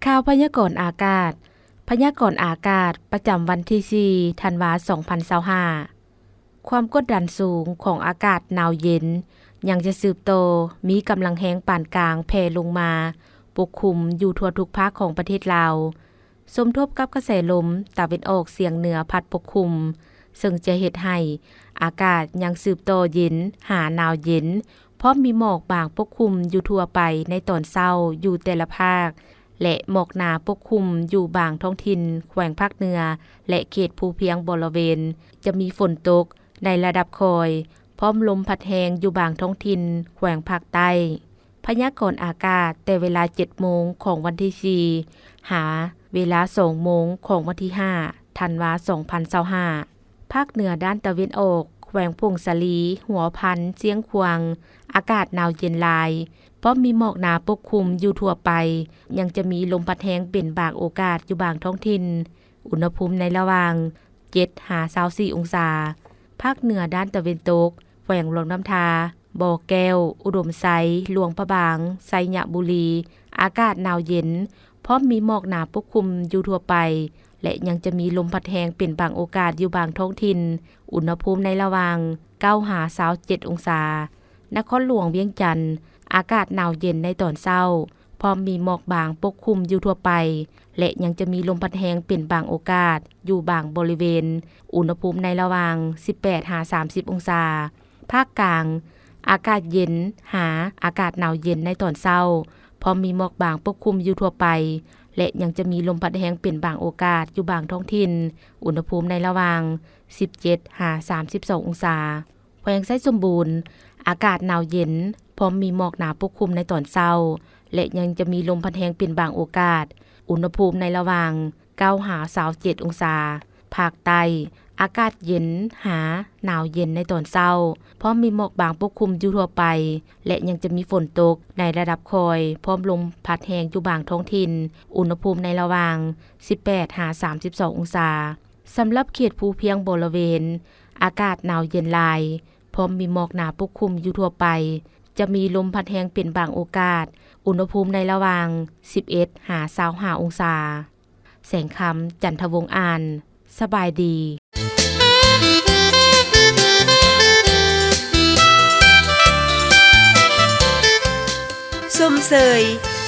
ข่าวพยากรณ์อากาศพยากรณ์อากาศประจำวันที่4ธันวาคม2025ความกดดันสูงของอากาศหนาวเย็นยังจะสืบโตมีกำลังแรงปานกลางแผ่ลงมาปกคลุมอยู่ทั่วทุกภาคของประเทศลาวสมทบกับกระแสลมตะวันออกเฉียงเหนือพัดปกคลุมซึ่งจะเฮ็ดให้อากาศยังสืบโตเย็นหาหนาวเย็นพร้อมมีหมอกบางปกคลุมอยู่ทั่วไปในตอนเช้าอยู่แต่ละภาคและหมอกหนาปกคลุมอยู่บางท้องถิ่นแขวงภาคเหนือและเขตภูเพียงบริเวณจะมีฝนตกในระดับคอยพร้อมลมพัดแรงอยู่บางท้องถิ่นแขวงภาคใต้พยากรณ์อากาศแต่เวลา 7 โมงของวันที่4หาเวลา 2 โมงของวันที่5ธันวาคม2025ภาคเหนือด้านตะวันออกแขวงพงสาลีหัวพันเสียงขวางอากาศหนาวเย็นหลายเพราะมีหมอกหนาปกคลุมอยู่ทั่วไปยังจะมีลมพัดแรงเป็นบางโอกาสอยู่บางท้องถิ่นอุณหภูมิในระหว่าง7-24องศาภาคเหนือด้านตะวันตกแขวงหลวงน้ำทาบ่อแก้วอุดมไซหลวงพระบางไซยะบุรีอากาศหนาวเย็นเพราะมีหมอกหนาปกคลุมอยู่ทั่วไปและยังจะมีลมพัดแรงเป็นบางโอกาสอยู่บางท้องถิ่นอุณหภูมิในระหว่าง9-27องศานครหลวงเวียงจันทน์อากาศหนาวเย็นในตอนเช้าพร้อมมีหมอกบางปกคลุมอยู่ทั่วไปและยังจะมีลมพัดแรงเป็นบางโอกาสอยู่บางบริเวณอุณหภูมิในระหว่าง18-30องศาภาคกลางอากาศเย็นหาอากาศหนาวเย็นในตอนเช้าพร้อมมีหมอกบางปกคลุมอยู่ทั่วไปและยังจะมีลมพัดแรงเป็นบางโอกาสอยู่บางท้องถิ่นอุณหภูมิในระหว่าง17-32องศาแขวงไชสมบูรณ์อากาศหนาวเย็นพร้อมมีหมอกหนาปกคลุมในตอนเช้าและยังจะมีลมพัดแรงเป็นบางโอกาสอุณหภูมิในระหว่าง9-27องศาภาคใต้อากาศเย็นหาหนาวเย็นในตอนเช้าพร้อมมีหมอกบางปกคลุมอยู่ทั่วไปและยังจะมีฝนตกในระดับคอยพร้อมลมพัดแรงอยู่บางท้องถิ่นอุณหภูมิในระหว่าง18-32องศาสำหรับเขตภูเพียงบริเวณอากาศหนาวเย็นหลายพร้อมมีหมอกหนาปกคลุมอยู่ทั่วไปจะมีลมพัดแรงเป็นบางโอกาสอุณหภูมิในระหว่าง11-25องศาแสงคำจันทวงศ์อ่านสบายดีสมเสย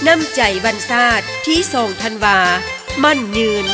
น้ำใจบรรษาทที่2ธันวามั่นยืน